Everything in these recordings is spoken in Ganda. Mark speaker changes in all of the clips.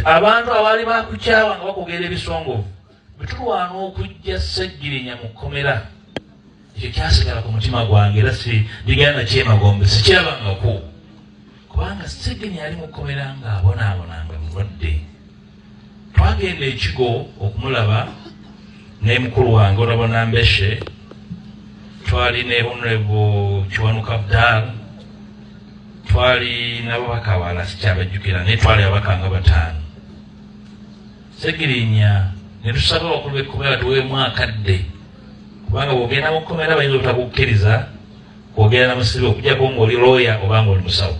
Speaker 1: abantu abali bakukyawa nga bakugera ebisongovu bitulwana okujja Segiriinya mu kkomera ekyo kyasigala ku mutima gwange era si ndigenda kyemagombe sikirabangako kubanga Segiriinya yali mu kkomera ng'abonaabonanga mulwadde. Twagenda ekigo okumulaba ne mukulu wange olabona Mbeshe, twali ne Honorable Kiwanuka Abdal, twali n'ababaka abalala sikyabajjukira naye twali ababaka nga 5. Segiriinya ne tusaba abakulu b'ekkomera tuweemu akadde kubanga bw'ogenda mu kkomera bayinza obutakukkiriza kwogera na musibe okujjako ng'oli looya oba ng'oli musawo.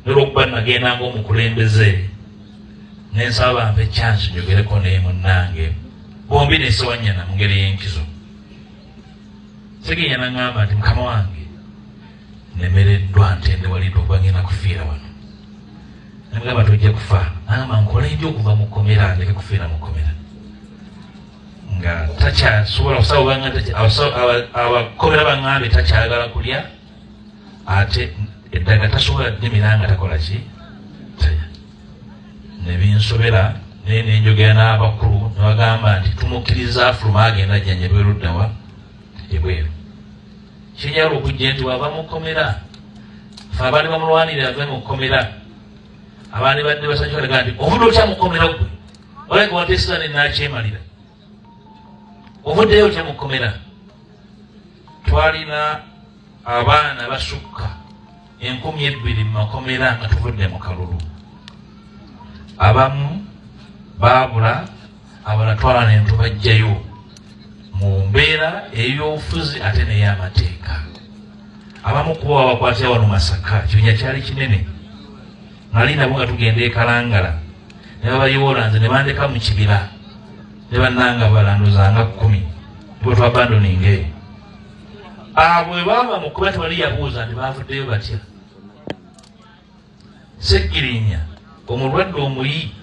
Speaker 1: N'olwokuba nagenda ng'omukulembeze ne nsaba bampe chance njogereko naye munnange bombi nesewanyana mu ngeri y'enkizo. Segiriinya n'aŋŋamba nti mukama wange nemereddwa ntendewalidde okuba ngenda kufiira wano. Namugamba tojja kufa, n'aŋŋamba nkole ndi okuva mu kkomera ndeke kufiira mu kkomera. Nga takyasobola kusaba obanga abakomera baŋŋambe takyagala kulya ate eddaga tasobola ddimira nga takola ki talya. Ne binsobera naye nenjogera n'abakulu ne bagamba nti tumukkiriza afuluma agenda ajjanjabwe luddawa ebweru. Kinyala okujja nti wava mu kkomera fe abaali bamulwanirira ave mu kkomera abaali badde basajja balaga nti ovudde otya mu kkomera gwe olaga wateesera ne naakyemalira ovuddeyo otya mu kkomera. Twalina abaana basukka 20,000 mu makomera nga tuvudde mu kalulu. Abamu baabula abalala twala ne tubajjayo mu mbeera ey'obufuzi ate n'ey'amateeka. Abamu kuba bakwatira wano Masaka, kibinya kyali kinene. Nali nabo nga tugenda e Kalangala ne babayoola nze ne bandeka mu kibira ne bannanga balanduzanga 10 bwe twabandoninga eyo. Abo bwe baava mu kkuba tewali yabuuza nti baavuddeyo batya. Segiriinya omulwadde omuyi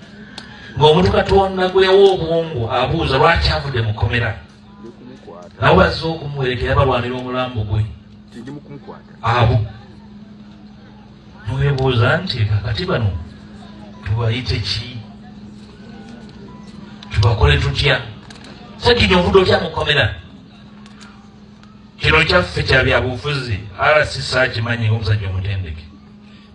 Speaker 1: ng'omuntu Katonda gwewa obwongo abuuza lwaki avudde mu kkomera. Nabo bazze okumuwerekera balwanira omulambo gwe. Abo niweebuuza nti kakati bano tubayite ki? Tubakole tutya? Segiriinya ovudde otya mu kkomera? Kino kyaffe kya byabufuzi RCC akimanyi ng'omusajja omutendeke.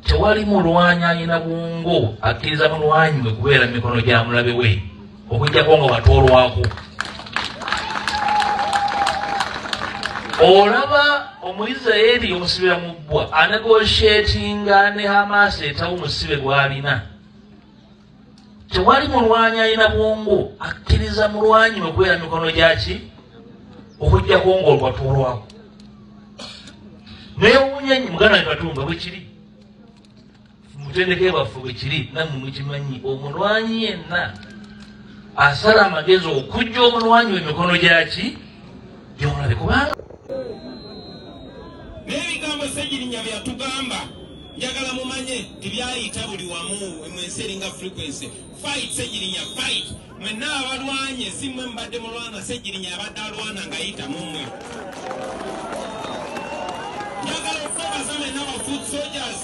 Speaker 1: Tewali mulwanyi alina bwongo akkiriza mulwanyi we kubeera mu mikono gya mulabe we okujjako nga watoolwako. Olaba Omuyisirayiri omusibira mu bbwa anegosyetinga ne Hamas etawo omusibe gw'alina. Tewali mulwanyi alina bwongo akkiriza mulwanyi we kubeera mu mikono gyaki okujjako ng'olwatoolwako. Neewuunya nnyo muganda we Katumba bwe kiri mutendeke baffe bwe kiri nammwe mukimanyi omulwanyi yenna asala amagezi okujja omulwanyi w'emikono gyaki gy'omulabe kubanga
Speaker 2: n'ebigambo Segiriinya byatugamba njagala mumanye tebyayita buli wamu mwensi eringa frequency. Fight Segiriinya fight. Mwenna abalwanye si mmwe mbadde mulwana, Segiriinya abadde alwana ng'ayita mu mmwe. Njagala okwebaza mwenna ba foot soldiers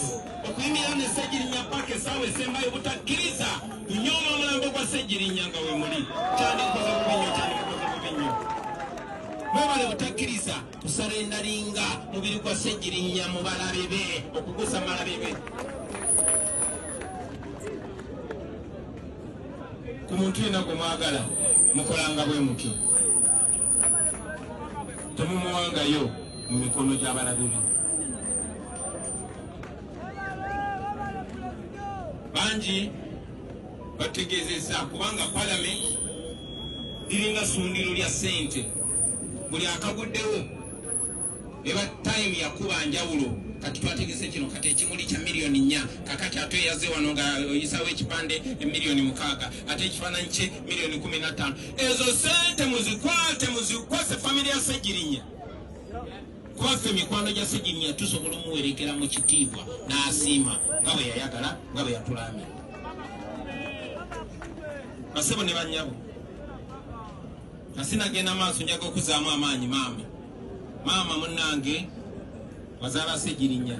Speaker 2: okuyimirira ne Segiriinya paka essaawa esembayo butakkiriza kunyooma omulambo gwa Segiriinya nga we muli. Kyandikoze bubi nnyo, kyandikoze bubi nnyo. Mwebale butakkiriza tusalendalinga mubiri gwa Segiriinya mu balabe be okugusa malabe be. Ku muntu yenna gwe mwagala mukolanga bwe mutyo, temumuwangayo mu mikono gy'abalabe be. Bangi bategeezezza kubanga palamenti liringa ssundiro lya ssente, buli akaguddewo eba time yakuba njawulo. Kati twategese kino kati ekimuli kya miliyoni 4 kakati ate yazze wano nga oyisawo ekipande emiliyoni 6 ate ekifaananyi kye miliyoni 15. Ezo ssente muzikwase famire ya Segiriinya. Kwaffe mikwano gya Segiriinya tusobola omuwerekera mu kitiibwa n'asiima nga bwe yayagala nga bwe yatulamya. Basebo ne bannyabo asinagenda maaso njaga okuzaamu amaanyi maama munnange wazaala Segiriinya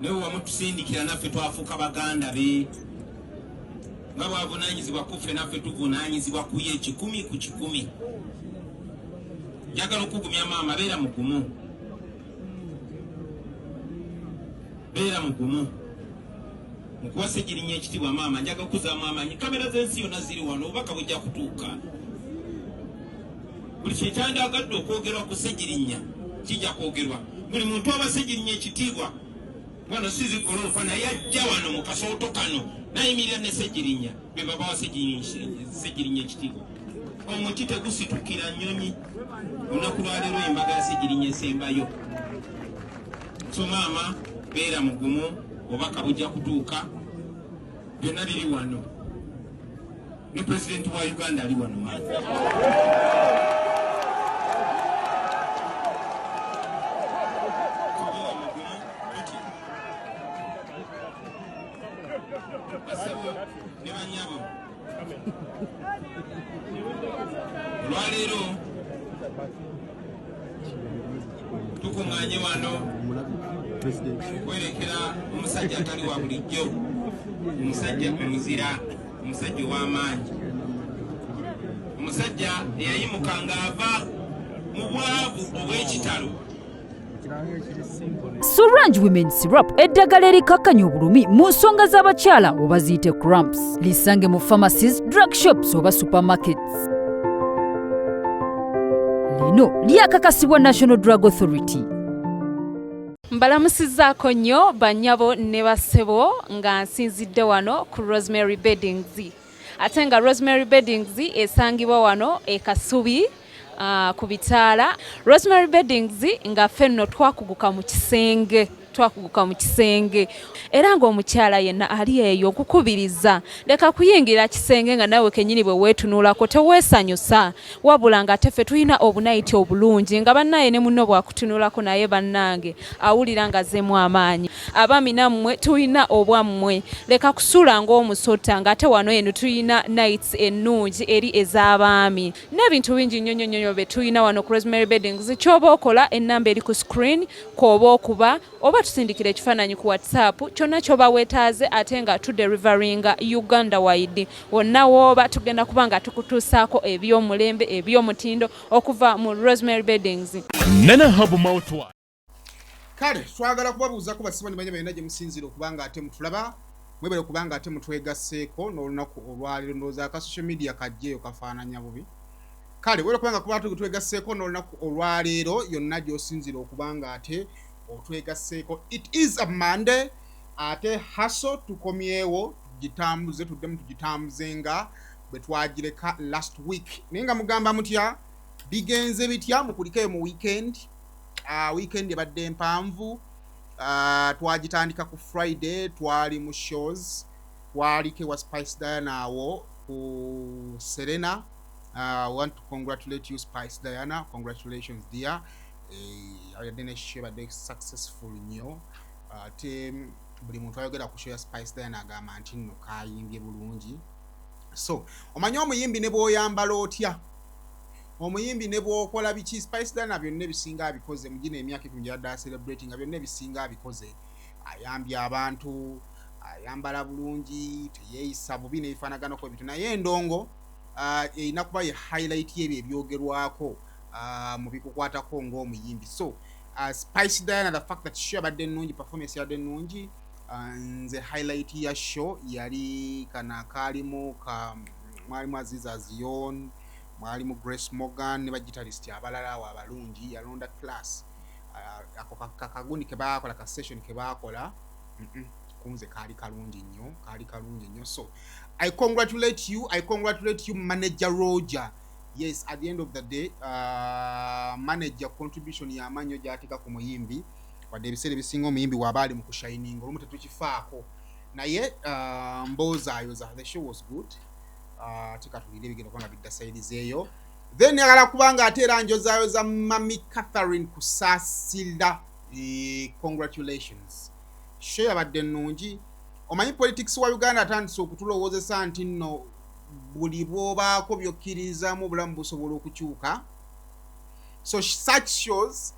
Speaker 2: naye wamutusindikira naffe twafuuka baganda be. nga bw'avunaanyizibwa kuffe naffe tuvunaanyizibwa ku ye 100 ku 100. Njagala okugumya maama, beera mugumu, beera mugumu mukuwa Segiriinya ekitiibwa maama. Njagala okuzaamu amaanyi, kamera z'ensi yonna ziri wano, obubaka bujja kutuuka. Buli kyekyandagadde okwogerwa ku Segiriinya kijja kwogerwa. Buli muntu aba Segiriinya ekitiibwa wano sizi golofa naye ajja wano mu kasooto kano nayimirira ne Segiriinya be baba wa Segiriinya ekitiibwa. Omuti tegusitukira nnyonyi. Olunaku lwa leero embaga ya Segiriinya esembayo. So maama, beera mugumu, obubaka bujja kutuuka. Byonna biri wano. Ne pulezidenti wa Uganda ali wano maama. Olwaleero tukuŋŋaanye wano kwerekera omusajja atali wa bulijjo, omusajja omuzira, omusajja ow'amaanyi, omusajja eyayimuka ng'ava mu bwavu obw'ekitalo.
Speaker 3: Surange Women Syrup eddagala erikakkanya obulumi mu nsonga z'abakyala oba ziyite cramps. Lisange mu pharmacies, drug shops oba supermarkets. Lino lyakakasibwa National Drug Authority.
Speaker 4: Mbalamusizzaako nnyo bannyabo ne bassebo nga nsinzidde wano ku Rosemary Beddings. Ate nga Rosemary Beddings esangibwa wano e Kasubi ku bitaala. Rosemary Beddings nga ffenno twakuguka mu kisenge era ng'omukyala yenna ali eyo okukubiriza leka kuyingira kisenge nga nawe kennyini bwe weetunuulako teweesanyusa, wabula nga teffe tulina obunayiti obulungi nga bannaye ne munno bwakutunuulako naye bannange awulira nga azzeemu amaanyi. Abaami nammwe tulina obwammwe, leka kusula ng'omusota ng'ate wano eno tulina nights ennungi eri ez'abaami n'ebintu bingi nnyo bye tulina wano ku Rosemary Beddings. Ky'oba okola ennamba eri ku screen kw'oba okuba oba tusindikira ekifaananyi ku WhatsApp, kyonna ky'oba weetaaze ate nga tuderivaringa Uganda wide. Wonna w'oba tugenda kuba nga tukutuusaako eby'omulembe eby'omutindo okuva mu Rosemary Beddings.
Speaker 5: Nana Hub Mouthwash.
Speaker 6: Kale twagala kubabuuza ku basibanyi banya balina gye musinzira okubanga ate mutulaba, mwebale okubanga ate mutwegasseeko n'olunaku olwaleero ndowooza ka social media kajjeeyo kafaananya bubi. Kale wera kubanga kuba twegasseeko n'olunaku olwaleero yonna gy'osinzira okubanga ate otwegasseeko. It is a Monday, ate haso tukomyewo tugitambuze tuddemu tugitambuzenga bwe twagireka last week. Naye nga mugamba mutya bigenze bitya mukulikeyo mu weekend. Weekend ebadde mpanvu. Twagitandika ku Friday, twali mu shows, twalike wa Spice Diana awo ku Serena. I want to congratulate you, Spice Diana. Congratulations, dear. I didn't share a successful nnyo. Buli muntu ayogera ku show ya Spice Diana agamba nti nno kayimbye bulungi. So omanyi omuyimbi ne bw'oyambala otya, omuyimbi ne bw'okola biki, Spice Diana byonna ebisinga abikoze mu gino emyaka 10 gy'adda celebrating, abiyonna ebisinga abikoze. Ayambye abantu, ayambala bulungi, teyeeyisa bubi n'ebifaanagano ko ebintu, naye endongo erina kuba ye highlight y'ebyo ebyogerwako mu bikukwatako ng'omuyimbi. So Spice Diana, the fact that show abadde ennungi, performance yadde ennungi, nze highlight ya show yali kana kalimu mwalimu Aziza Zion, mwalimu Grace Morgan ne bagitarist abalala awo abalungi, yalonda class. Ako kakagundi ke baakola, ka session ke baakola, kunze kali kalungi nnyo. So I congratulate you, Manager Roger. Yes, at the end of the day, manager contribution ya manyo jatika ku muyimbi wadde ebiseera ebisinga omuyimbi wabali mu kushining olumu tetukifaako naye mbooza the show was good. Tika tulinde bigenda kubanga biddasairizeeyo. Then yagala kubanga ate era njozaayo za Mami Catherine Kusaasira. Congratulations. Show yabadde nnungi. Omanyi politics wa Uganda atandise okutulowoozesa nti nno buli bw'obaako by'okkiririzaamu obulamu busobola okukyuka. So such shows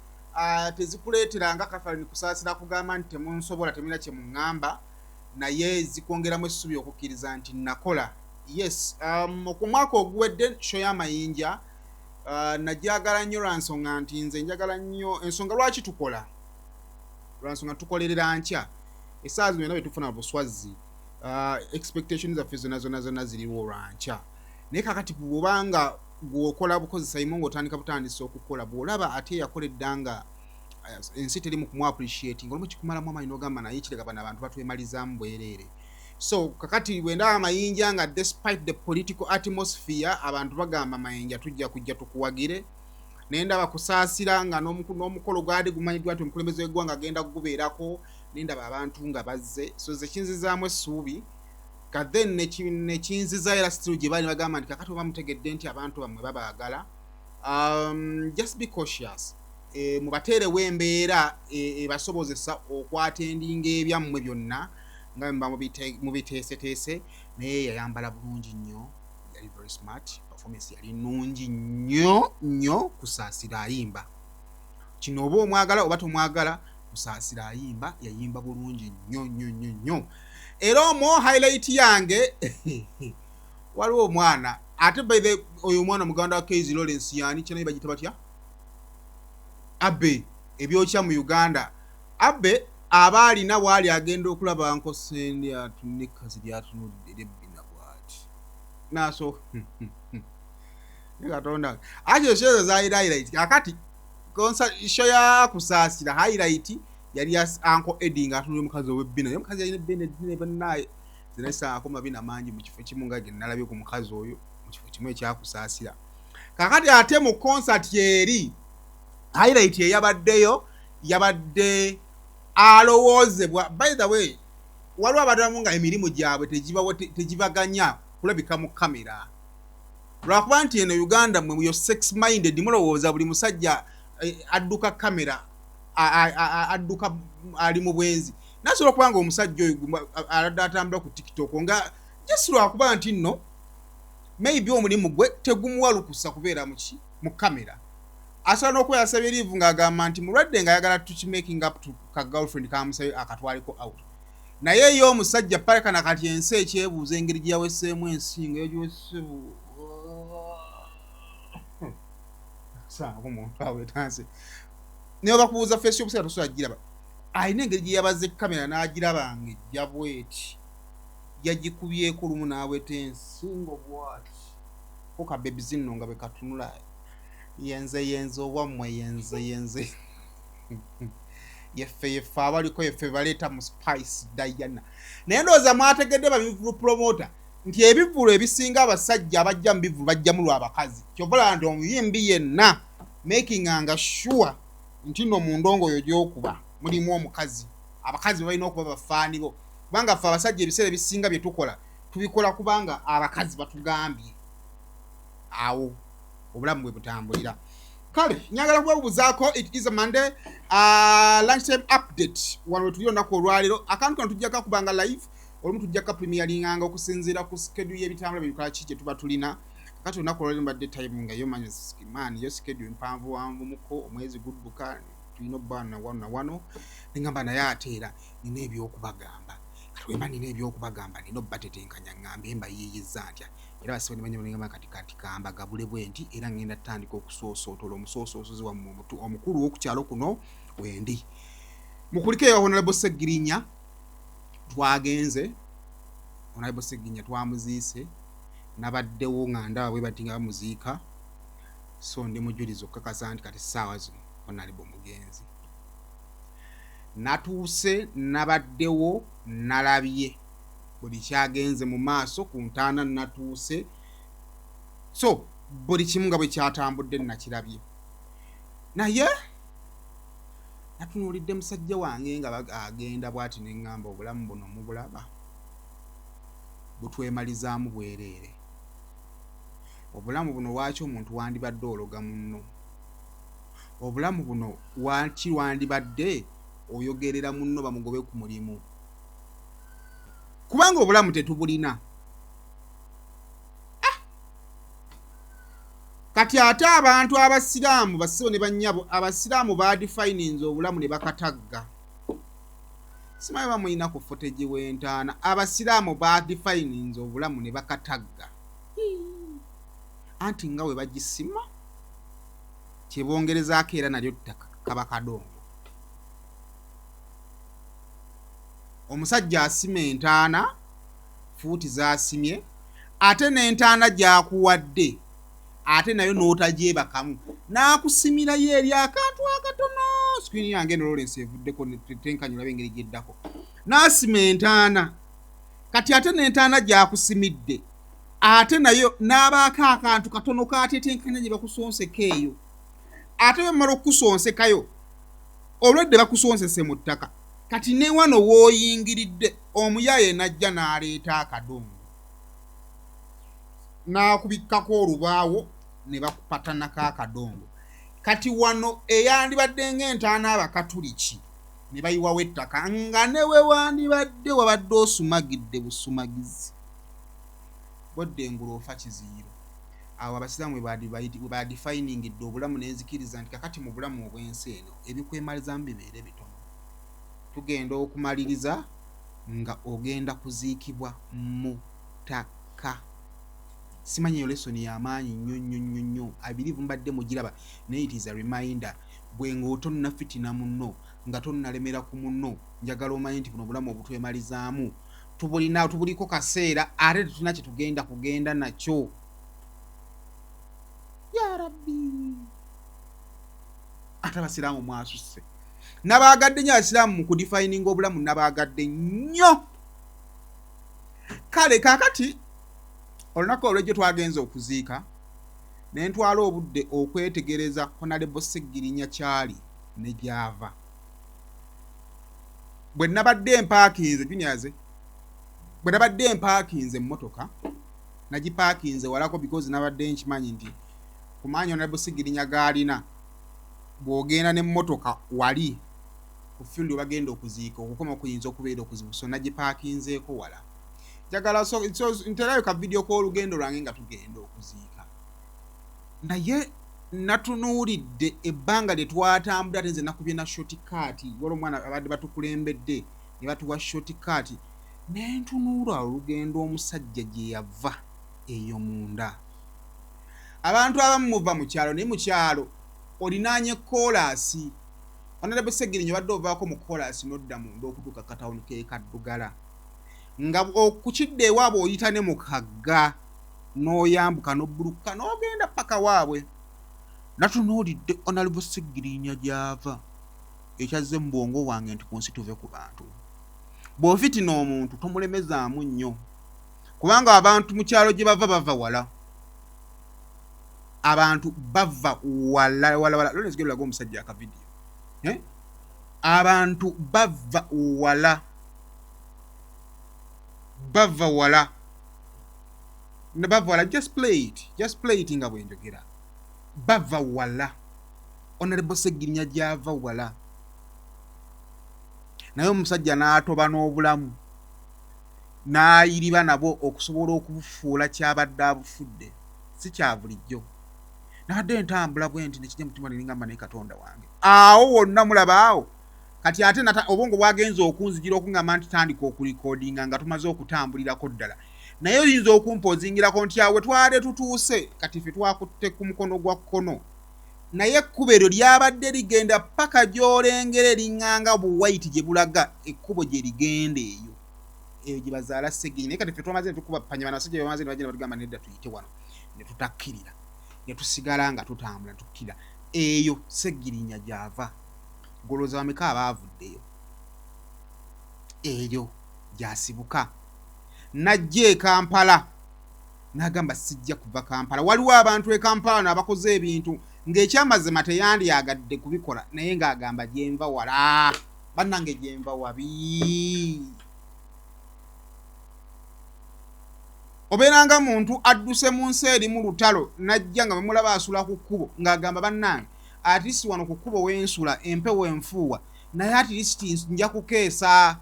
Speaker 6: tezikuleetera nga Catherine Kusaasira kugamba nti temunsobola, temulina kye muŋŋamba. naye zikwongeramu essuubi okukkiriza nti nakola. Yes, okumwaka oguwedde show y'amayinja najagala nnyo lwa nsonga nti nze njagala nnyo ensonga lwaki tukola, lwa nsonga tukolerera nkya essaawa zino bwe tufuna buswazi, expectations zaffe zonna ziriwo olwankya, naye kakati bw'obanga bw'okola bukozesa imu ng'otandika butandisa okukola, bw'olaba ate yakoledda nga ensi teri mu kumu appreciating, olumu kikumalamu amaanyi n'ogamba naye kireka bano abantu batwemalizaamu bwereere. So kakati bwendaba amayinja nga despite the political atmosphere abantu bagamba amayinja tujja kujja tukuwagire, nendaba kusaasira nga n'omukolo gwali gumanyiddwa nti omukulembeze w'eggwanga agenda kugubeerako, nendaba abantu nga bazze, so ze kinzizaamu essuubi then nekinzizayo era still gye baali bagamba nti kakati oba mutegedde nti abantu bamwe babaagala, just be cautious, mubateerewo embeera ebasobozesa okwatendinga ebyammwe byonna nga mba mubiteeseteese. Naye yayambala bulungi nnyo, yali very smart, performance yali nnungi nnyo kusaasira ayimba. Kino oba omwagala oba tomwagala, kusaasira ayimba, yayimba bulungi nnyo. Era omo highlight yange waliwo omwana ate by the oyo omwana muganda wa Kezi Lawrence yani kinayi bagita batya Abe ebyokya mu Uganda. Abe abaalina bwali agenda okulaba Uncle Sandy atunekazi lyatunudde ebbina bwati naso Katonda aje shezo za highlight akati concert show ya kusaasira highlight yali yas Uncle Eddie ngatunule mukazi ow'ebbina, ye mukazi yalina ebbina eddene bannaye zinasa akoma bina mangi mu kifo kimu nga nalabye ku mukazi oyo mu kifo kimu ekyakusaasira. Kakati ate mu concert yeri highlight eyabaddeyo yabadde alowoozebwa. By the way, waliwo abadamu nga emirimu gyabwe tegibaganya kulabika mu kamera lwakuba nti eno Uganda mwe yo sex minded, mulowooza buli musajja adduka kamera adduka ali mu bwenzi, nasobola kubanga omusajja oyo atambula ku TikTok nga just lwakuba nti nno maybe omulimu gwe tegumuwalukusa kubeera mu kamera. Asobola n'okweyasa ebiriivu ng'agamba nti mulwadde nga ayagala making up to ka girlfriend kamusayo akatwaliko out. Naye yo omusajja palekana kati ensi ekyebuuza engeri gye yaweseemu ensinga eyo giweseebu saako muntu awetanse ne bakubuuza face y'obusera tosobola giraba. Ayina engeri gye yabaze kamera n'agirabanga ejja bweti yagikubyeko lumu n'aweta ensingo bwati koka bebi zinno nga bekatunula yenze obwammwe yenze yeffe abaliko yeffe baleeta mu Spice Diana. Naye ndowooza mwategedde babivulu promoter nti ebivulu ebisinga abasajja abajja mu bivulu bajjamu lw'abakazi. Kyovala nti omuyimbi yenna making anga sure nti nno mu ndongo oyo gy'okuba mulimu omukazi, abakazi balina okuba bafaani bo, kubanga ffe abasajja ebiseera ebisinga bye tukola tubikola kubanga abakazi batugambye. Awo obulamu bwe butambulira. Kale nyagala kubabuuzaako, it is a Monday lunchtime update wano tuli olunaku olwaleero. Akantu kano tujjako kubanga live olumu tujjako premieringanga okusinziira ku schedule y'ebitambula bikola ki kye tuba tulina. Kakati olunaku olwaleero mbadde time nga yo manyi man yo schedule mpanvu wanvu muko omwezi gudduka tulina obbaana wano nengamba naye ate era nina ebyokubagamba. Kati wemba nina ebyokubagamba nina obbatetenkanya ngambe emba yeeyeza ntya era basibe nimanyi mulingama kati kamba gabule bwenti era ngenda tandika okusoosootola omusoosoosozi wa muntu omukulu w'okukyalo kuno wendi mukulike Honorable Segiriinya twagenze. Honorable Segiriinya twamuziise nabaddewo nga ndaba bwe batinga bamuziika, so ndi mujulizo okukakasa nti kati ssaawa zino Honorable mugenzi natuuse nabaddewo nalabye buli kyagenze mu maaso ku ntaana natuuse, so buli kimu nga bwe kyatambudde nakirabye. Naye natunuulidde musajja wange nga agenda bw'ati neŋŋamba obulamu buno mubulaba butwemalizaamu bwereere. Obulamu buno lwaki omuntu wandibadde ologa munno? Obulamu buno waki wandibadde oyogerera munno bamugobe ku mulimu? Kubanga obulamu tetubulina. Kati ate abantu abasiraamu basibo ne bannyabo abasiraamu badefininze obulamu ne bakatagga. simanyi bamulina ku footage w'entaana abasiraamu badefininze obulamu ne bakatagga anti nga we bagisima kyebongerezaako era nalyo ttaka kaba kadongo. Omusajja asima entaana fuuti z'asimye ate n'entaana gy'akuwadde ate nayo n'otagyebakamu n'akusimirayo eri akantu akatono. Screen yange eno Lawrence evuddeko tenkanyula bengeri gyeddako n'asima entaana kati ate n'entaana gy'akusimidde ate nayo n'abaako akantu katono kaatetenkanya gye bakusonseka eyo ate bamala okusonsekayo olwedde bakusonsese mu ttaka kati ne wano wooyingiridde omuyaye najja n'aleeta akadongo n'akubikkako olubaawo ne bakupatanako akadongo. Kati wano eyandibadde ng'entaana abakatuliki ne bayiwawo ettaka nga ne we wandibadde wabadde osumagidde busumagizi bodde engulu ofa kiziiro. Awo abasiraamu bwe badefiningidde obulamu n'enzikiriza nti kakati mu bulamu obw'ensi eno ebikwemalizamu bibeere bitono. Tugenda okumaliriza nga ogenda kuziikibwa mu ttaka. Simanyi eyo lesson y'amaanyi nnyo. I believe mbadde mugiraba naye it is a reminder. Bwe ng'otonna fitina munno nga tonnalemera ku munno njagala omanyi nti buno obulamu obutwemalizaamu tubuliko kaseera ate tetulina kye tugenda kugenda nakyo. Ya Rabbi, ate abasiraamu mwasusse. Nabaagadde nnyo abasiraamu mu kudefininga obulamu, nabaagadde nnyo. Kale kaakati olunaku olw'ejjo twagenze okuziika ne ntwala obudde okwetegereza Honorable Segiriinya kyali ne gy'ava. Bwe nabadde mpaakinze juniors, bwe nabadde mpaakinze emmotoka nagipaakinze walako because nabadde nkimanyi nti kumanyi Honorable Segiriinya gaalina bw'ogenda n'emmotoka wali ku field bagenda okuziika okukoma kuyinza okubeera okuzibu, so nagipaakinzeeko wala. Njagala so nterayo ka video k'olugendo lwange nga tugenda okuziika. Naye natunuulidde ebbanga lye twatambula ate nze nakubye na shortcut wala omwana abadde batukulembedde ne batuwa shortcut ne ntunuula olugendo omusajja gye yava eyo munda. Abantu abamu muva mu kyalo naye mu kyalo olinaanye koolaasi. Honorable Segiriinya badde ovaako mu koolaasi n'odda munda okutuuka katawuni k'ekaddugala nga okukidde ewaabwe oyita ne mu kagga n'oyambuka n'obbuluka n'ogenda paka waabwe. Natunuulidde Honorable Segiriinya gy'ava ekyazze mu bwongo wange nti ku nsi tuve ku bantu. Bw'ofitina omuntu tomulemezaamu nnyo kubanga abantu mu kyalo gye bava wala. Abantu bava wala. Lolezi gero laga omusajja aka video. Abantu bava wala. Just play it nga bwenjogera. Bava wala. Honorable Segiriinya gy'ava wala. Naye omusajja n'atoba n'obulamu n'ayiriba nabo okusobola okubufuula kyabadde abufudde. Si kya bulijjo. Nabadde ntambula bwe nti nekijja mutima ningamba naye Katonda wange. Awo wonna mulabaawo. Kati ate obwongo bwagenze okunzijira okungamba nti tandika okulikodinga nga tumaze okutambulirako ddala. Naye oyinza okumpozingirako nti awe twale tutuuse kati ffe twakutte ku mukono gwa kkono. Naye ekkubo eryo lyabadde ligenda paka gy'olengera eriŋŋanga buwayiti gye bulaga ekkubo gye ligenda eyo. Eyo gye bazaala Segiriinya. Naye kati ffe twamaze ne tukuba panyama n'abasajja bamaze ne bagenda batugamba nedda tuyite wano ne tutakkirira. Ne tusigala nga tutambula tukkira. Eyo Segiriinya gy'ava. Golooza bameka abaavuddeyo. Eyo gy'asibuka. Najja e Kampala. N'agamba sijja kuva Kampala. Waliwo abantu e Kampala n'abakoze ebintu ng'ekyamazima teyandyagadde kubikola naye ng'agamba gyenva wala. Bannange gyenva wabi. Obeeranga muntu adduse mu nsi eri mu lutalo najja nga bamulaba asula ku kkubo ng'agamba bannange at least wano ku kkubo w'ensula empewo enfuuwa naye at least nja kukeesa.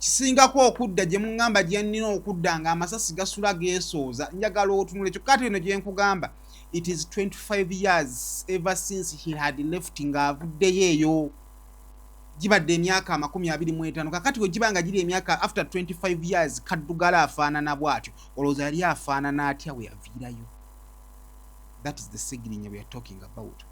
Speaker 6: Kisingako okudda gye muŋŋamba gye nnina okudda ng'amasasi gasula geesooza njagala otunule kyokka ate bino gye nkugamba it is 25 years ever since he had left ng'avuddeyo eyo. gibadde emyaka 25 kakati we gibanga giri emyaka after 25 years kaddugala afaanana bw'atyo olowooza yali afaanana atya we yaviirayo. That is the Segiriinya we are talking about.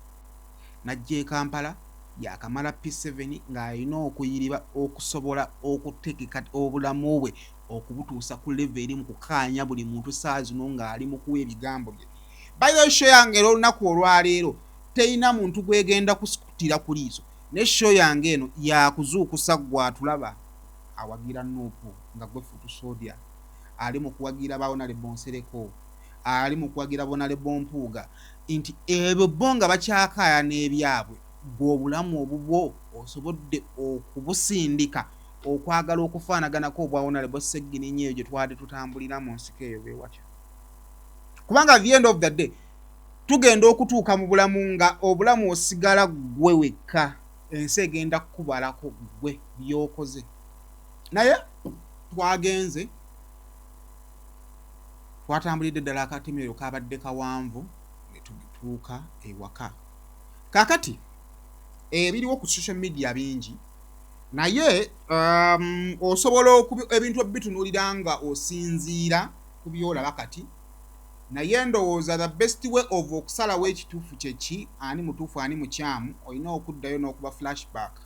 Speaker 6: Najja e Kampala yakamala P7 ng'alina okuyiriba okusobola okutegeka obulamu bwe okubutuusa ku level eri mu kukaanya buli muntu saa zino ng'ali mu kuwa ebigambo bye. By the show yange olunaku olwaleero teyina muntu gwegenda kusikutira ku liiso. Ne show yange eno yakuzuukusa gwatulaba awagira Nuupu nga gwe Futusodia ali mu kuwagira Honorable Nsereko ali mu kuwagira Honorable MPUGA nti ebyo bonga bakyakaaya n'ebyabwe bw'obulamu obubwo osobodde okubusindika okwagala okufaanaganako obwa Honorable Segiriinya eyo gye twali tutambulira mu nsiko eyo beewatyo. Kubanga at the end of the day tugenda okutuuka mu bulamu nga obulamu osigala gwe wekka ensi egenda kukubalako gwe by'okoze. Naye twagenze twatambulidde ddala akatemero kabadde kawanvu ne tutuuka ewaka. Kaakati ebiriwo ku social media bingi naye osobola ebintu ebitunuulira nga osinziira ku byolaba kati. Naye ndowooza the best way of okusalawo ekituufu kyeki ani mutuufu ani mukyamu olina okuddayo n'okuba flashback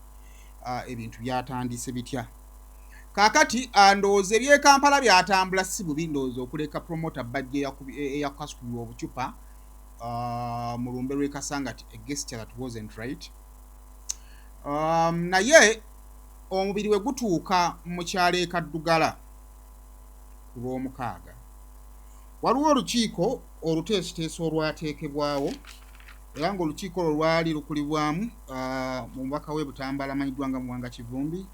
Speaker 6: ebintu byatandise bitya. Kaakati ndowooza eby'e Kampala byatambula si bubi ndowooza okuleka promoter bajje eyakasukubwa obucupa mu lumbe lw'e Kasangati a gesture that wasn't right. Naye omubiri we gutuuka mu kyalo e Kaddugala ku Lwomukaaga. Waliwo olukiiko oluteesiteesi olwateekebwawo era ng'olukiiko olwo lwali lukulibwamu mubaka w'e Butambala amanyiddwa nga Muwanga Kivumbi.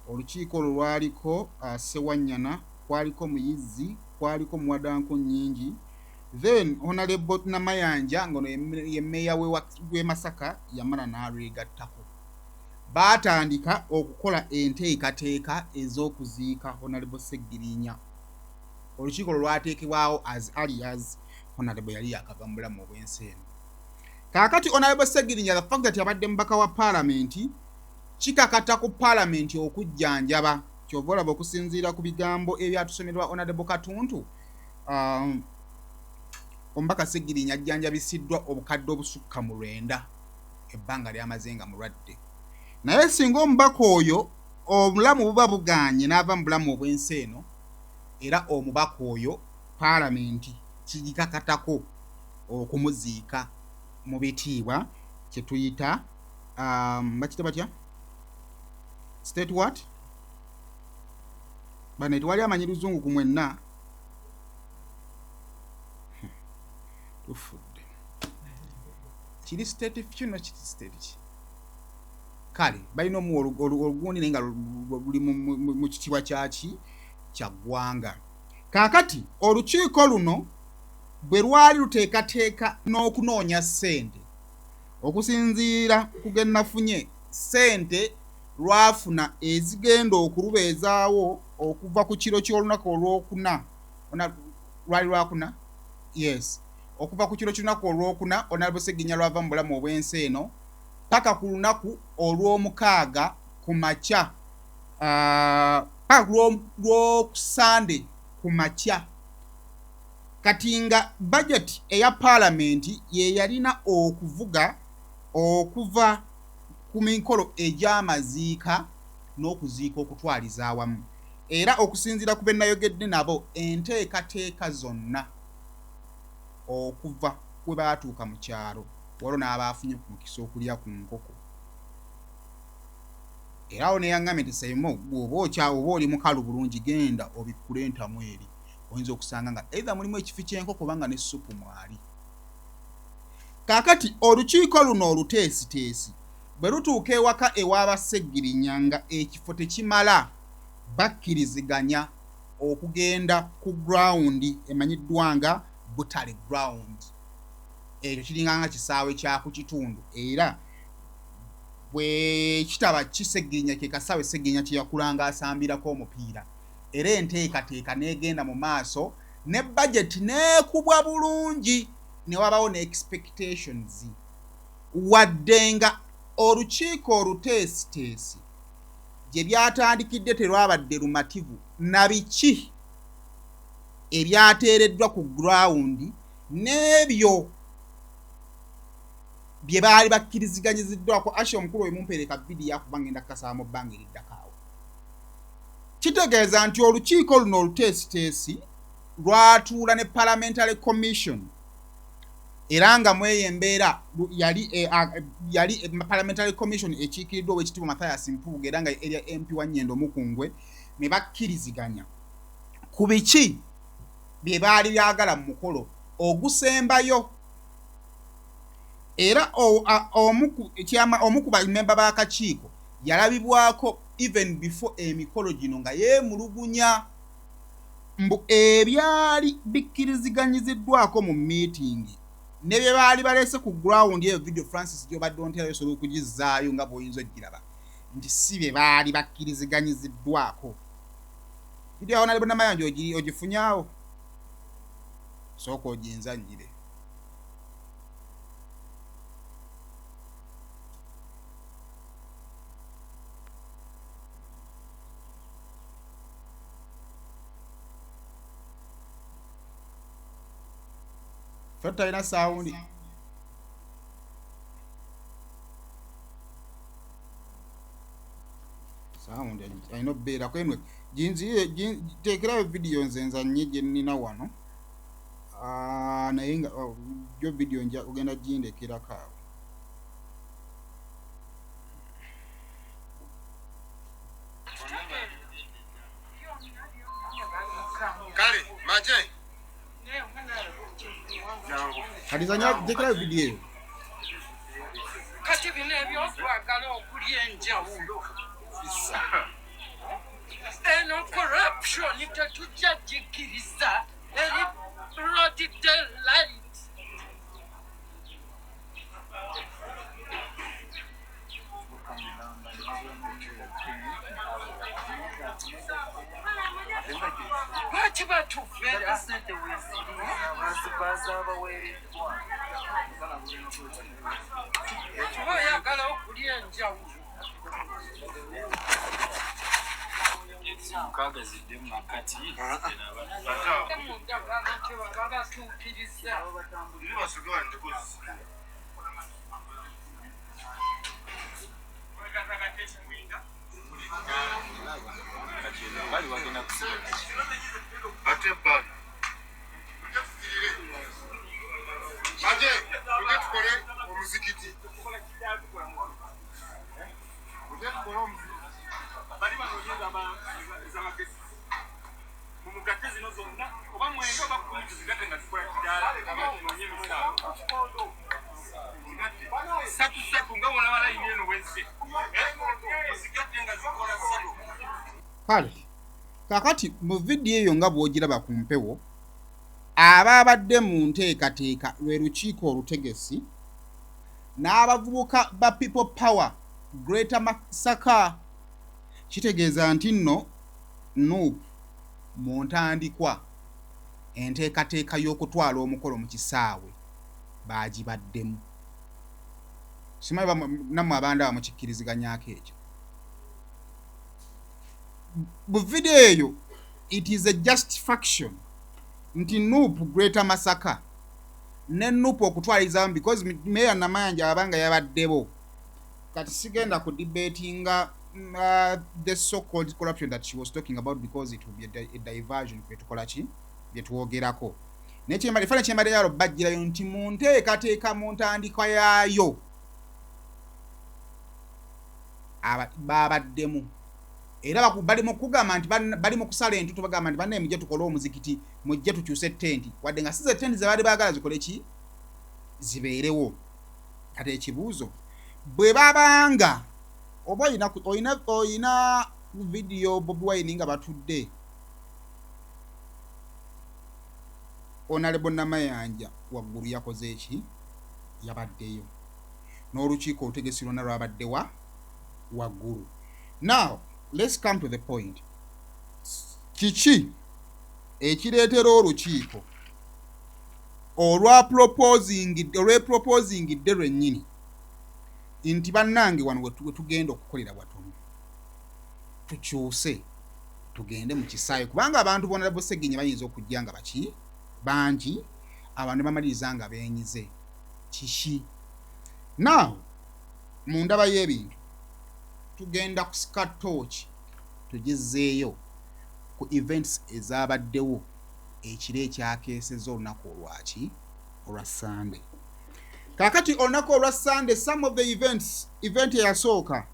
Speaker 6: Olukiiko olwo lwaliko Ssewanyana, kwaliko Muyizzi, kwaliko Muwadanko Nnyingi, then Honorable Namayanja ngono ye mmeeya w'e Masaka yamala n'alwegattako. Baatandika okukola enteekateeka ez'okuziika Honorable Segiriinya. Olukiiko lwateekebwawo as early as Honorable yali yakava mu bulamu obw'ensi eno. Kaakati Honorable Segiriinya the fact that yabadde mubaka wa Parliament kikakata ku Parliament okujjanjaba. Kyova olaba okusinziira ku bigambo ebyatusomerwa Honorable Katuntu omubaka Segiriinya ajjanjabisiddwa obukadde obusukka mu 9 ebbanga ly'amaze nga mulwadde. Naye singa omubaka oyo obulamu buba bugaanye n'ava mu bulamu obw'ensi eno era omubaka oyo Parliament kigikakatako okumuziika mu bitiibwa kye tuyita bakita batya state what bane twali amanyi luzungu ku mwenna tufudde kiri state funeral kiri state kale balina olugundi naye nga luli mu kitiibwa kyaki kya ggwanga. Kaakati olukiiko luno bwe lwali luteekateeka n'okunoonya ssente okusinziira ku ge nafunye ssente lwafuna ezigenda okulubeezaawo okuva ku kiro ky'olunaku olwokuna lwali lwakuna yes okuva ku kiro ky'olunaku olwokuna Honorable Segiriinya lwava mu bulamu obw'ensi eno paka ku lunaku olw'omukaaga ku makya Lwokusande ku makya. Kati nga budget eya Parliament ye yalina okuvuga okuva ku mikolo egy'amaziika n'okuziika okutwaliza awamu era okusinziira ku be nayogedde nabo enteekateeka zonna okuva kwe baatuuka mu kyalo waliwo n'abaafunye ku mukisa okulya ku nkoko. Era awo neyaŋŋambye nti Saimo bw'oba oli mukalu bulungi genda obikkule entamu eri oyinza okusanga nga either mulimu ekifi ky'enkoko obanga ne ssupu mwali. Kaakati olukiiko luno oluteesiteesi bwe lutuuka ewaka ewaaba Segiriinya nga ekifo tekimala bakkiriziganya okugenda ku ground emanyiddwa nga Butale ground. Ekyo kiringa nga kisaawe kya ku kitundu era bwe kitaba Segiriinya ke kasaawe Segiriinya kye yakulanga asambirako omupiira era enteekateeka n'egenda mu maaso ne budget neekubwa bulungi ne wabawo ne expectations wadde nga olukiiko oluteesiteesi gye byatandikidde terwabadde lumativu na biki ebyateereddwa ku ground n'ebyo bye baali bakkiriziganyiziddwako. Ashe omukulu oyo mumpeereka vidiyo akuba ngenda kukasaba mu bbanga eriddakaawo. Kitegeeza nti olukiiko luno oluteesiteesi lwatuula ne parliamentary commission era nga mweyo embeera yali parliamentary commission ekiikiriddwa ow'ekitiibwa Mathias Mpuuga era nga erya MP wa Nnyendo Mukungwe ne bakkiriziganya ku biki bye baali byagala mu mukolo ogusembayo. Era omu ku bamemba b'akakiiko yalabibwako even before emikolo gino nga yeemulugunya mbu ebyali bikkiriziganyiziddwako mu meeting ne bye baali balese ku ground eyo video Francis gy'obadde ontera yosobola okugizzaayo nga bw'oyinza ogiraba nti si bye baali bakkiriziganyiziddwako. Video awo nalibona mayanja ogifunyaawo sooka oginzannyire. Talina sound. Sound ayina obbeera kwemwe teekerayo vidiyo nze nzannye gye nnina wano naye nga jo vidiyo nja ogenda gindekerako awo.
Speaker 2: Kale maje
Speaker 6: Alizanya dekera video eyo.
Speaker 7: Kati bino eby'okwagala okulya enjawulo. Eno corruption tetujja gikkiriza eri broad daylight. Lwaki batuvera sente weziri bazibaza abaweereddwa kuba oyagala okulya enjawulo
Speaker 8: kagazidde mu makati
Speaker 7: mudagala nti baba batuukiriza
Speaker 8: bali bagenda kusiba
Speaker 2: ate bali maje tukole omuzikiti bali banonyeza amakesi mumugate zino zonna oba mwenge oba kumi tuzigate nga zikola kidaala abaononye emisaawo satu nga wona layini eno wense muzigate nga zikola satu.
Speaker 6: Kale kakati mu vidiyo eyo nga bw'ogiraba ku mpewo abaabadde mu nteekateeka lwe lukiiko olutegesi n'abavubuka ba People Power Greater Masaka. Kitegeeza nti nno NUP mu ntandikwa enteekateeka y'okutwala omukolo mu kisaawe baagibaddemu. Simanyi nammwe abandi abamukikkiriziganyako ekyo. Mu video eyo it is a justification nti NUP Greater Masaka ne NUP okutwalizamu because Mayor Namayanja abanga yabaddebo kati sigenda ku debatinga the so-called corruption that she was talking about because it will be a diversion kwe tukola ki bye tuwogerako. Nekyembadde fana kyembadde yalo bajjirayo nti mu nteekateeka mu ntandikwa yaayo babaddemu era bali mu kugamba nti bali mu kusala entutu bagamba nti banne mujje tukole omuzikiti mujje tukyuse tenti wadde nga size tenti ze baali baagala zikole ki zibeerewo. Kati ekibuuzo bwe babanga oba oyina video Bobi Wine nga batudde Honorable Namayanja waggulu yakoze eki yabaddeyo n'olukiiko olutegesi lwonna lwabadde waggulu. Now let's come to the point. Kiki ekireetera olukiiko olweproposingidde lwennyini nti bannange wano we tugenda okukolera watono tukyuse tugende mu kisaayi kubanga abantu bona Busegirinnya bayinza okujja nga baki bangi abantu bamaliriza nga benyize kishi now mu ndaba y'ebintu tugenda kusika torch tugizeeyo ku events ezabaddewo ekiro ekyakeeseza olunaku olwaki olwa Sunday. Kakati olunaku olwa Sunday, some of the event eyasooka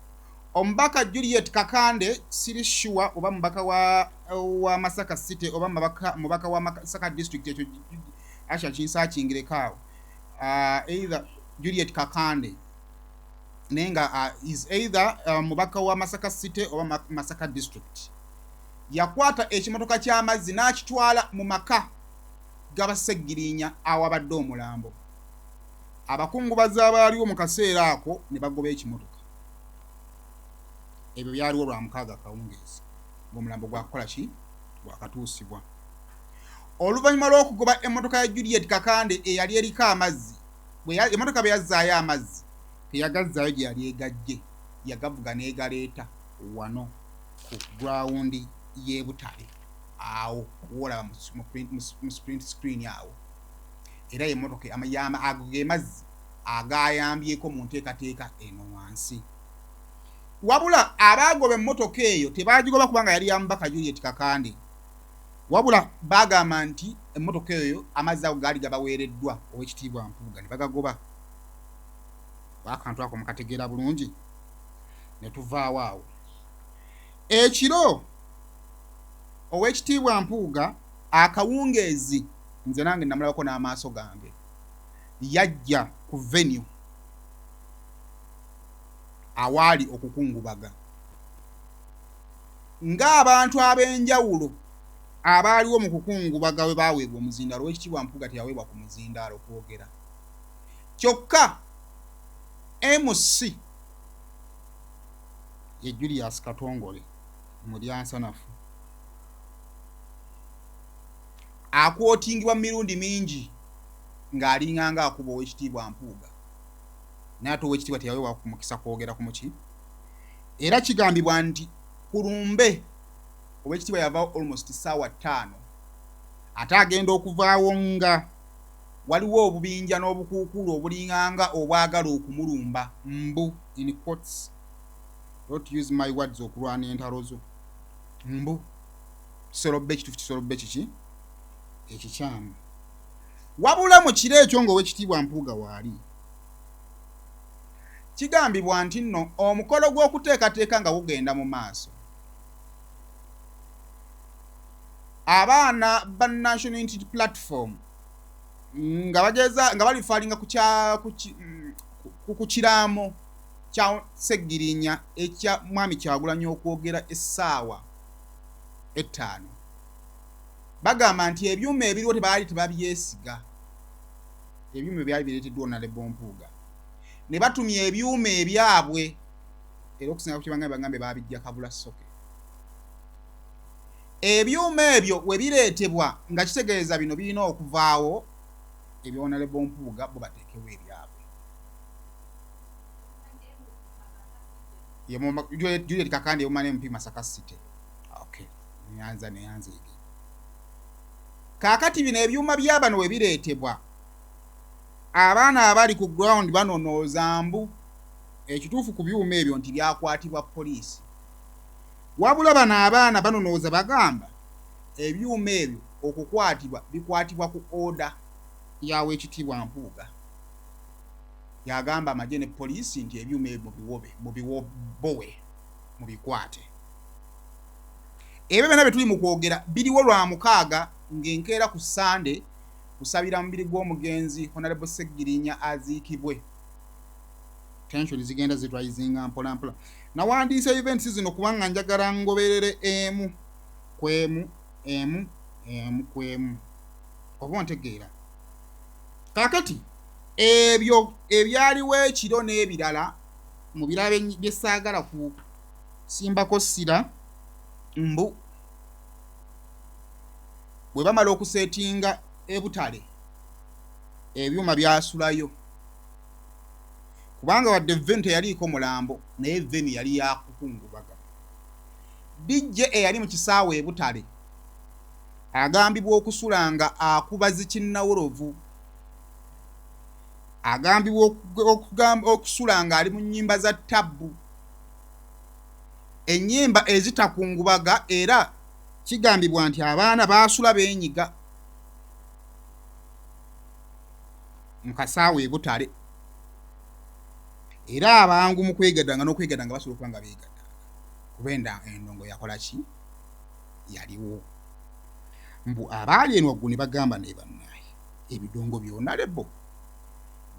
Speaker 6: omubaka Juliet Kakande siri sure oba mubaka wa Masaka City oba mubaka wa Masaka District ekyo asha kinsaakingireko either Juliet Kakande nenga is either mubaka wa Masaka City oba Masaka District yakwata ekimotoka ky'amazzi n'akitwala mu maka g'Abasegiriinya awabadde omulambo. Abakungubazi abaaliwo mu kaseera ako ne bagoba ekimotoka. Ebyo byaliwo lwa mukaaga kawungeezi ng'omulambo gwakukola ki gwakatuusibwa. Oluvannyuma lw'okugoba emmotoka ya Juliet Kakande eyali eriko amazzi, emmotoka bwe yazzaayo amazzi teyagazzaayo gye yali egajje, yagavuga n'egaleeta wano ku ground y'e Butale awo wolaba mu sprint screen awo. Era emmotoka ago ge mazzi agayambyeko mu nteekateeka eno wansi. Wabula abaagoba emmotoka eyo tebaagigoba kubanga yali ya mubaka Juliet Kakande, wabula bagamba nti emmotoka eyo amazzi ago gaali gabaweereddwa Oweekitiibwa Mpuuga ne bagagoba. Akantu ako mukategeera bulungi ne tuvaawo awo. Ekiro Oweekitiibwa Mpuuga akawungeezi nze nange namulabako n'amaaso gange yajja ku venue awaali okukungubaga ng'abantu ab'enjawulo abaaliwo mu kukungubaga we baaweebwa omuzindaalo. Oweekitiibwa Mpuuga teyaweebwa ku muzindaalo kwogera kyokka MC ye Julius Katongole mulyansanafu akwotingibwa mirundi mingi ng'alinganga akuba Oweekitiibwa Mpuuga naye ate Oweekitiibwa teyaweebwa ku mukisa kwogera ku muki. Era kigambibwa nti ku lumbe Oweekitiibwa yavaawo almost ssaawa 5 ate agenda okuvaawo nga waliwo obubinja n'obukuukulu obulinganga obwagala okumulumba mbu in quotes, don't use my words okulwana entalo zo mbu kisolobbe kituufu kisolobbe kiki ekikyamu. Wabula mu kiro ekyo ng'Oweekitiibwa Mpuuga waali kigambibwa nti nno omukolo gw'okuteekateeka nga gugenda mu maaso, abaana ba National Unity Platform nga balifaalinga ku kiraamo kya Segiriinya ekya Mwami Kyagulanyi okwogera essaawa 5 bagamba nti ebyuma ebiriwo tebaali tebabyesiga. Ebyuma byali bireeteddwa Honorable Mpuuga ne batumya ebyuma ebyabwe era okusinga ku kibanga bagambe baabijja kabula soke. Ebyuma ebyo we bireetebwa nga kitegeeza bino birina okuvaawo ebyo Honorable Mpuuga bo bateekewo ebyabwe. Juliet Kakande yomane MP Masaka City. Okay. Nyanza ege. Kaakati bino ebyuma by'abano we bireetebwa abaana abali ku ground banonooza mbu ekituufu ku byuma ebyo nti byakwatibwa poliisi. Wabula bano abaana banonooza bagamba ebyuma ebyo okukwatibwa bikwatibwa ku order ya Oweekitiibwa Mpuuga. Yagamba amagye ne poliisi nti ebyuma ebyo mubiwobowe mubikwate. Ebyo byonna bye tuli mu kwogera biriwo lwa mukaaga ng'enkeera ku Sunday kusabira mubiri gw'omugenzi Honorable Segiriinya aziikibwe. Tension zigenda zitwayizinga mpola mpola. Nawandiisa events zino kubanga njagala ngoberere emu kwemu. Oba ntegeera. Kaakati ebyo ebyaliwo ekiro n'ebirala mu birabe byesaagala ku simbako ssira mbu bwe bamala okuseetinga e Butale ebyuma byasulayo kubanga wadde event yaliko mulambo naye event yali yakukungubaga. DJ eyali mu kisaawe e Butale agambibwa okusulanga akubazi kinnawolovu, agambibwa okusulanga ali mu nnyimba za tabbu, ennyimba ezitakungubaga, era kigambibwa nti abaana baasula beenyiga mu kasaawe e Butale, era abangu mu kwegaddanga n'okwegaddanga basobola okuba nga beegaddanga kuba endongo yakola ki yaliwo. Mbu abaali eno waggulu ne bagamba ne bannaye ebidongo byonna lebo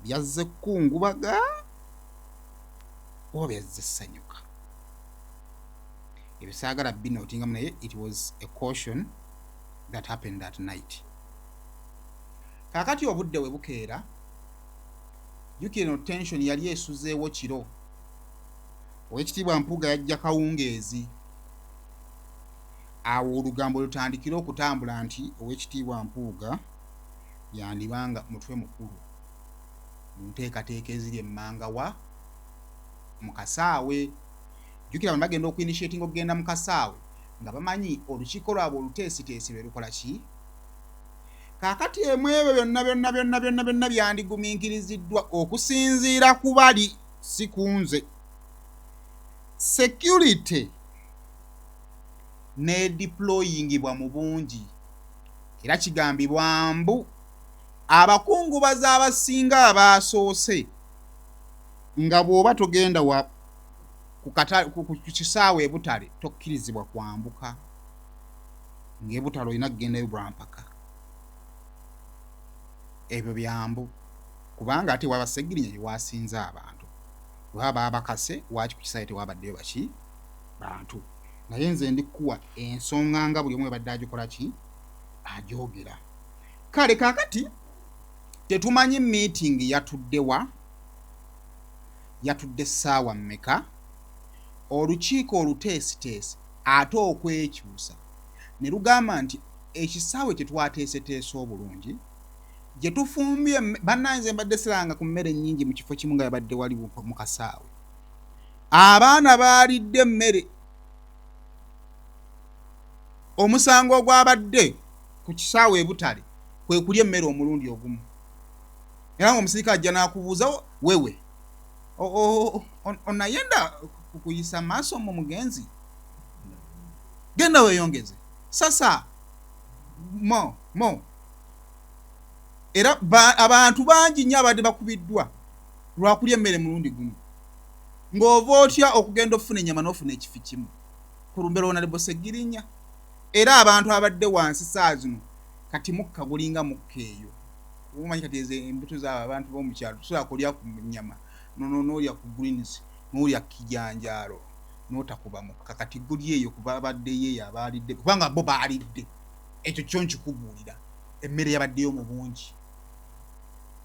Speaker 6: byazze kungubaga oba byazze ssanyuka. Ebyo saagala bino otingamu naye it was a caution that happened that night. Kaakati obudde we bukeera, jukira no tension yali esuzeewo kiro. Oweekitiibwa Mpuuga yajja kawungeezi. Awo olugambo lutandikira okutambula nti Oweekitiibwa Mpuuga yandibanga mutwe mukulu mu nteekateeka eziri emmanga wa mu kasaawe. Jukira bano bagenda okuinitiating okugenda mu kasaawe nga bamanyi olukiiko lwabwe oluteesiteesi lwe lukola ki. Kaakati emwebyo byonna byandigumingiriziddwa okusinziira ku bali si kunze. Security ne deployingibwa mu bungi, era kigambibwa mbu abakungubazi abasinga abaasoose nga bw'oba togenda ku kisaawe e Butale tokkirizibwa kwambuka ng'e Butale olina kugendayo bulampaka. Ebyo byambu kubanga ate waba Segiriinya gye waasinze abantu, waba abakase waaki ku kisaawe tewabaddeyo baki bantu. Naye nze ndikuwa ensonga nga buli omu ebadde agikola ki agyogera. Kale kaakati tetumanyi meeting yatuddewa, yatudde ssaawa mmeka, olukiiko oluteesiteesi ate okwekyusa ne lugamba nti ekisaawe kye twateeseteese obulungi gye tufumbye bannanze mbadde siranga ku mmere nnyingi mu kifo kimu nga yabadde wali mu kasaawe. Abaana baalidde emmere. Omusango ogwabadde ku kisaawe e Butale kwe kulya emmere omulundi ogumu. Era ng'omusirikale ajja n'akubuuza wewe onayenda kukuyisa maaso mu mugenzi, genda weeyongeze sasa mo. Era abantu bangi nnyo abadde bakubiddwa lwakulya emmere mulundi gumu. Ng'ova otya okugenda ofuna ennyama n'ofuna ekifi kimu ku lumbero Honorable Segiriinya. Era abantu abadde wansi saa zino kati mukka gulinga mukka eyo. Omanyi kati ezo embuto z'abantu b'omu kyalo tusobola kulya ku nnyama n'olya ku greens n'olya kijanjaalo n'otakuba mukka, kati guli eyo kuba abaddeyo eyo abaalidde kubanga bo baalidde. Ekyo kyo nkikubuulira, emmere yabaddeyo mu bungi,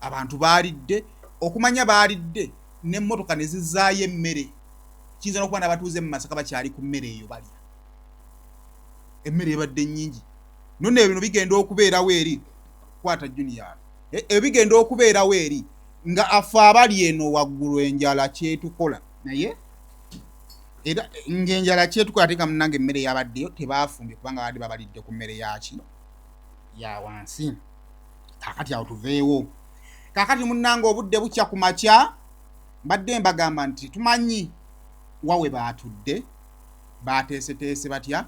Speaker 6: abantu baalidde, okumanya baalidde n'emmotoka ne zizzaayo emmere. Kiyinza n'okuba n'abatuuze mu Masaka bakyali ku mmere eyo balya. Emmere ebadde nnyingi. None bino bigenda okubeerawo eri kwata junior. Ebigenda okubeerawo eri nga afe abali eno waggulu enjala kyetukola naye era ng'enjala kyetukola ate nga munnange emmere yabaddeyo tebaafumbye kubanga baadde babalidde ku mmere yaki ya wansi. Kaakati awo tuveewo. Kaakati munnange obudde bukya ku makya mbadde mbagamba nti tumanyi wawe baatudde baateeseteese batya.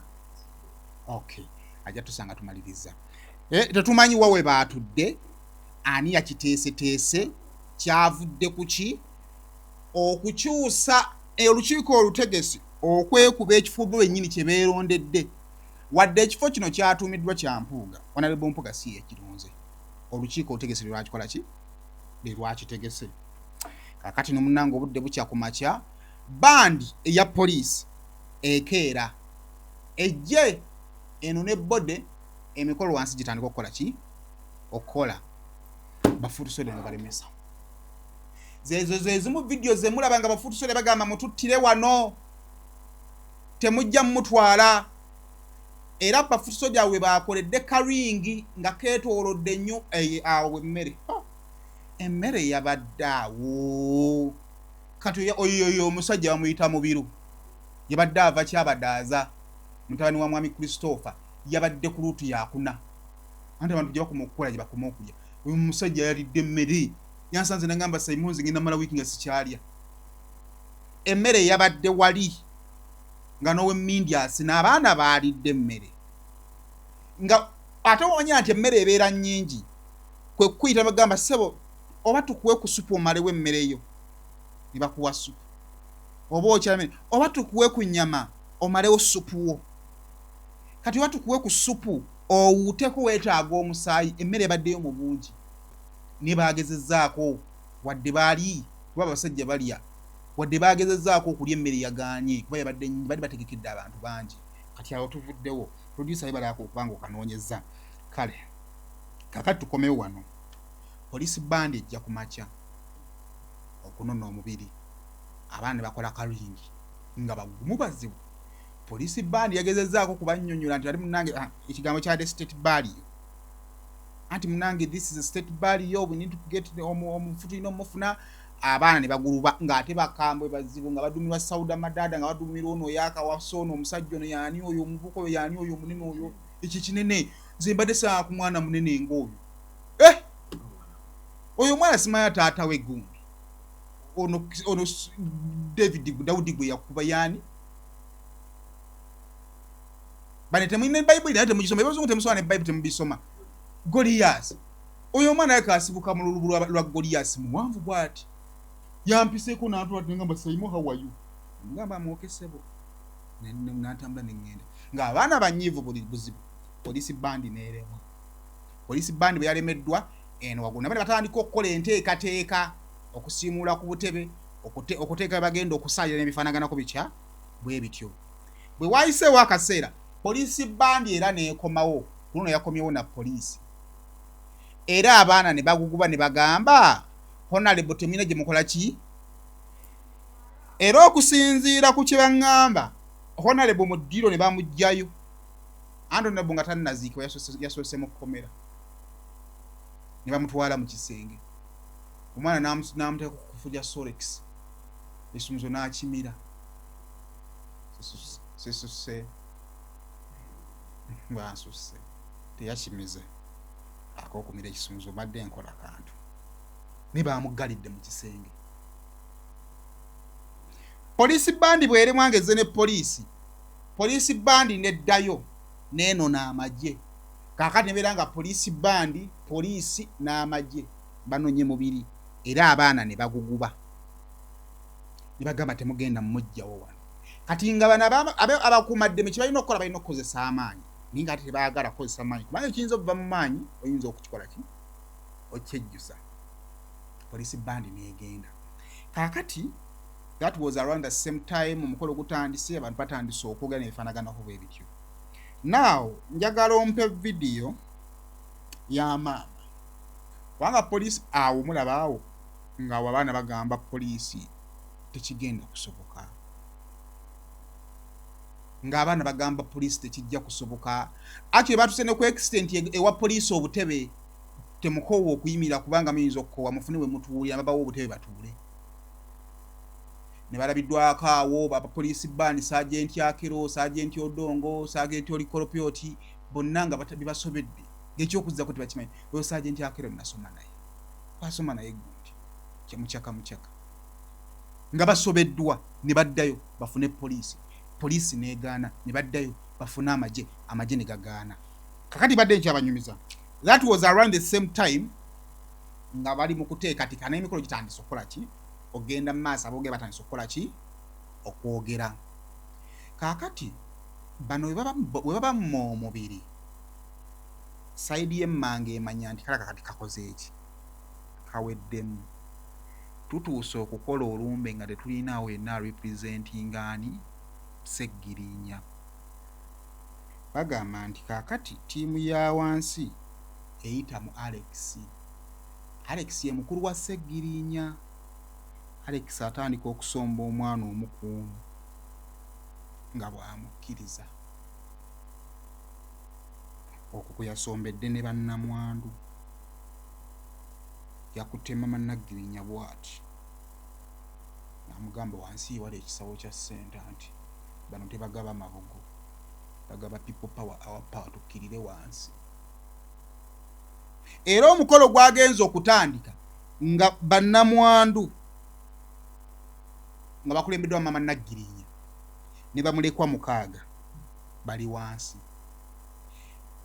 Speaker 6: Okay, ajja tusanga tumaliriza. Tetumanyi wawe baatudde ani yakiteeseteese kyavudde ku ki okukyusa olukiiko olutegesi okwekuba ekifo bennyini kye beerondedde. Wadde ekifo kino kyatuumiddwa kya Mpuuga, Honorable Mpuuga si yekironze. Olukiiko olutegesi lwakikola ki? Lwakitegese. Kaakati nomunnange obudde bukya ku makya, bandi eya poliisi ekeera ejje eno ne bode emikolo wansi gitandika okukola ki? Okukola bafutusole ne balemesa. Zezo mu video ze mulaba nga bafutusole bagamba mututtire wano temujja mutwala. Era bafutusole awe bakoledde karingi nga keetoolodde nnyo awo emmere. Emmere yabadde awo kati oyo omusajja bamuyita Mubiru yabadde ava kyabadaaza mutabani wa mwami Christopher yabadde ku luutu yakuna ante abantu gye bakoma okukola gye bakoma okujja oyo musajja yalidde emmere yansanze nagamba Simonzi ngenda mala wiiki nga sikyalya emmere yabadde wali nga nowe Mindias n'abaana baalidde emmere nga ate wonya nti emmere ebeera nnyingi kwe kuyita bagamba sebo oba tukuwe ku supu omalewo emmere yo ne bakuwa supu oba okyamene oba tukuwe ku nnyama omalewo supu wo kati oba tukuwe ku supu owuuteko weetaaga omusaayi emmere ebaddeyo mu bungi ne baagezezzaako wadde baali kuba abasajja balya wadde baagezezzaako okulya emmere yagaanye kuba yabadde bali bategekedde abantu bangi kati awo tuvuddewo producer yebalako okubanga okanoonyezza kale kakati tukomewo wano police band ejja ku makya okunona omubiri abaana ne bakola kalingi nga bagumu bazibu police band yagezezzaako kubannyonnyola nti ali munange ekigambo kyadde state bali anti munange this is a state bali yo we need to get omufutu ino mufuna abaana ne baguluba ng'ate bakambwe bazibu nga badumirwa Sauda Madada nga badumirwa ono yaka wasono omusajja ono yaani oyo omuvuko oyo yaani oyo munene oyo iki kinene nze mbadde saa ku mwana munene ng'oyo oyo mwana simanya taata we gundi ono Daudi gwe yakuba yaani bane temuyina Bible naye temugisoma ebazungu temusoma ne Bible temubisoma Goliath oyo mwana yakasibuka mu lulubu lwa Goliath muwanvu bwati yampiseeko n'atula ngamba Saimo how are you ngamba mwokesebo n'atambula n'engenda ng'abaana banyiivu buli buzibu police band n'erema police band bwe yalemeddwa eno wagona bali batandika okukola enteekateeka okusiimuula ku butebe okuteeka bagenda okusaalira n'ebifaanaganako bitya bwe bityo bwe waayiseewo akaseera police band era n'ekomawo kuno yakomyewo na poliisi era abaana ne baguguba ne bagamba honorable temina gye mukola ki era okusinziira ku kye baŋŋamba honorable mu ddiro ne bamugjayo honorable nga tannaziikibwa yasoose mu kkomera ne bamutwala mu kisenge omwana n'amuteeka ku kufuja Solex esumuzo n'akimira sisusse ng'ansusse teyakimize ak'okumira ekisumuzo badde enkola kantu ne bamuggalidde mu kisenge police bandi bwere mwangeze ne police bandi neddayo n'enona amagye kakati nebeera nga police bandi poliisi n'amagye banonye mubiri era abaana ne baguguba ne bagamba temugenda mumugjawo wano kati nga bano abakuumaddeme kye balina okukola balina okukozesa amaanyi naye nga ate tebaagala kukozesa amaanyi kubanga ekiyinza okuva mu maanyi oyinza okukikola ki okyejjusa police band negenda kakati that was around the same time omukolo gutandise abantu batandise okwogera nebifaanaganako bwe bityo now njagala ompe video ya maama kubanga poliisi awo mulaba awo ng'awo abaana bagamba poliisi tekigenda kusoboka ng'abaana bagamba poliisi tekijja kusoboka actually batuse ne ku accident ewa poliisi obutebe temukoowa okuyimira kubanga muyinza okukoowa mufune we mutuulira babawo obutebe batuule ne balabiddwako awo bapoliisi bandi Sergeant Akero Sergeant Odongo Sergeant Olikoropyoti bonna nga bibasobedde ng'ekyokuzzako tebakimanyi oyo Sergeant Akero nasoma naye twasoma naye gundi kyemukyaka nga basobeddwa ne baddayo bafune poliisi negaana ne baddayo bafune amagye ne gagaana kakati badde ekyabanyumiza that was around the same time nga bali mu kuteekateeka n'emikolo gitandise okukola ki ogenda mu maaso aboogera batandise okukola ki okwogera kakati bano we baba mu mubiri sayidi y'emmanga emanya nti kala kakati kakoze eki kaweddemu tutuuse okukola olumbe nga tetulinaawo yenna representingani Segiriinya bagamba nti kakati ttiimu ya wansi eyita mu Alex ye mukulu wa Segiriinya Alex atandika okusomba omwana omukuumu nga bw'amukkiriza okwo kwe yasombedde ne bannamwandu yakutte mama Nagiriinya bw'ati amugamba wansi wali ekisawo kya ssente nti bano tebagaba mabugo bagaba people power our power tukkirire wansi. Era omukolo gwagenza okutandika nga bannamwandu nga bakulembeddwa mama Naggiriinya ne bamulekwa mukaaga bali wansi.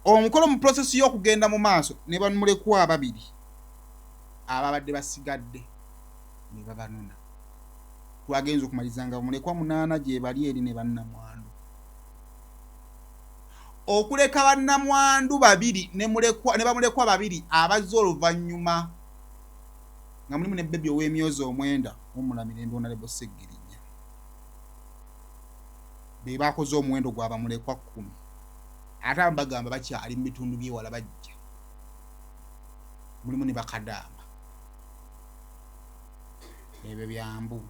Speaker 6: Omukolo mu process y'okugenda mu maaso ne bamulekwa ababiri ababadde basigadde ne babanona. Twagenza okumaliza nga bamulekwa 8 gye bali eri ne bannamwandu. Okuleka bannamwandu babiri ne bamulekwa babiri abazze oluvannyuma nga mulimu ne bebi ow'emyozi 9 Omulamirembe Honorable Segiriinya be bakoze omuwendo gwaba mulekwa 10 ate abagamba bakyali mu bitundu by'ewala bajja mulimu ne bakadamba ebyo byambu.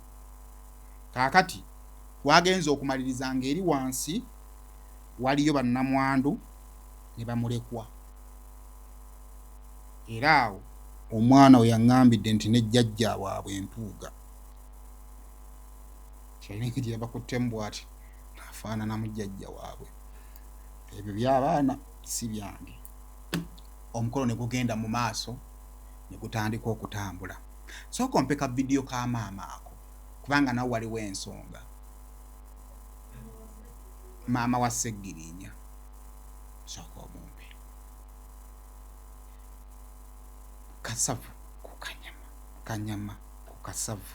Speaker 6: Kaakati twagenza okumaliriza ng'eri wansi waliyo bannamwandu ne bamulekwa. Era awo omwana we yaŋŋambidde nti ne jjajja waabwe MPUGA kyalinga gye yabakuttemu bw'ati afaananamu jjajja waabwe. Ebyo by'abaana si byange. Omukolo ne gugenda mu maaso ne gutandika okutambula. Sooka ompeka vidiyo ka maama ako kubanga nawe waliwo ensonga. Maama wa Segiriinya sooka omumpe kasavu ku kanyama kanyama ku kasavu.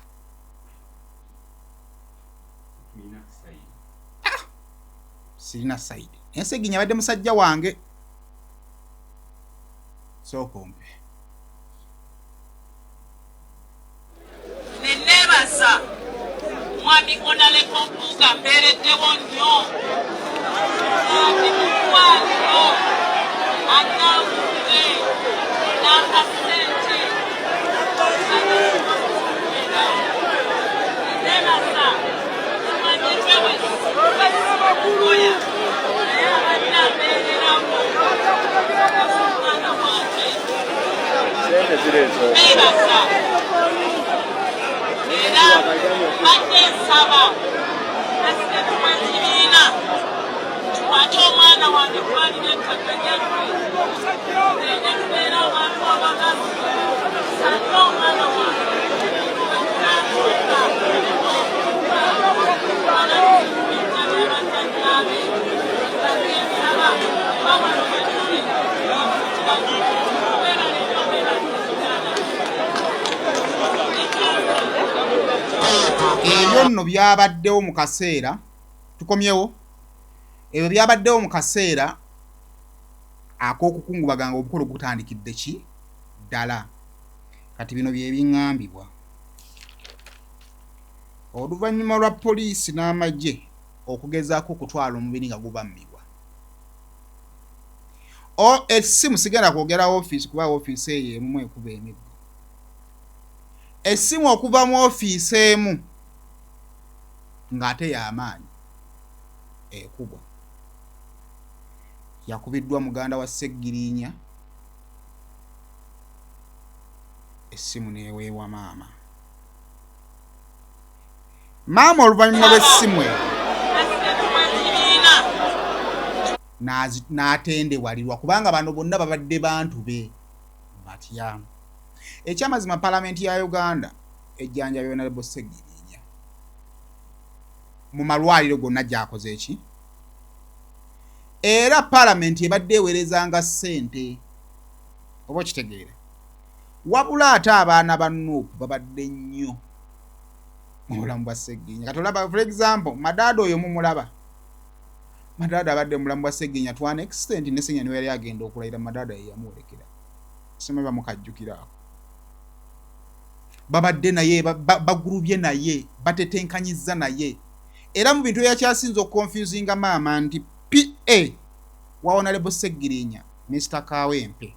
Speaker 6: Sirina sayidi naye Segiriinya abadde musajja wange. Sooka ompe.
Speaker 9: Nenebaza mwami Honorable MPUGA mbeereddewo nnyo ati mukwano annambudde n'akasente nenebaza mwami tweweoya naye abadde abeereramu omwana wange neebaza. Era badde nsaba Pulezidenti w'ekibiina kikwate omwana wange kubalira ettaka lyaffe ene tubeera abantu abagazi sange omwana wange
Speaker 6: Ebyo nno byabaddewo mu kaseera tukomyewo. Ebyo byabaddewo mu kaseera ak'okukungubaganga obukolo gutandikidde ki ddala. Kati bino bye biŋŋambibwa. Oluvannyuma lwa poliisi n'amagye okugezaako okutwala omubiri nga gubammibwa. Essimu sigenda kwogera ofiisi kuba ofiisi eyo emu ekuba emiggo. Essimu okuva mu ofiisi emu ng'ate y'amaanyi ekubwa. Yakubiddwa muganda wa Segiriinya, essimu n'eweebwa maama. Maama oluvannyuma lw'essimu eyo n'atendewalirwa kubanga bano bonna babadde bantu be batya. Ekyamazima Paalamenti ya Uganda ejjanjabya Honorable Segiriinya mu malwaliro gonna gy'akoze eki. Era Paalamenti ebadde eweerezanga ssente oba okitegeera. Wabula ate abaana ba Nuupu babadde nnyo mu bulamu bwa Segiriinya. Kati olaba for example Madaada oyo mumulaba. Madaada abadde mu bulamu bwa Segiriinya to an extent ne Segiriinya niwe yali agenda okulayira Madaada ye yamuwolekera. Simanyi bamukajjukira ako. Babadde naye bagurubye naye batetenkanyizza naye. Era mu bintu yakyasinza okukonfusinga maama nti PA wa Honorable Segiriinya Mr. Kawempe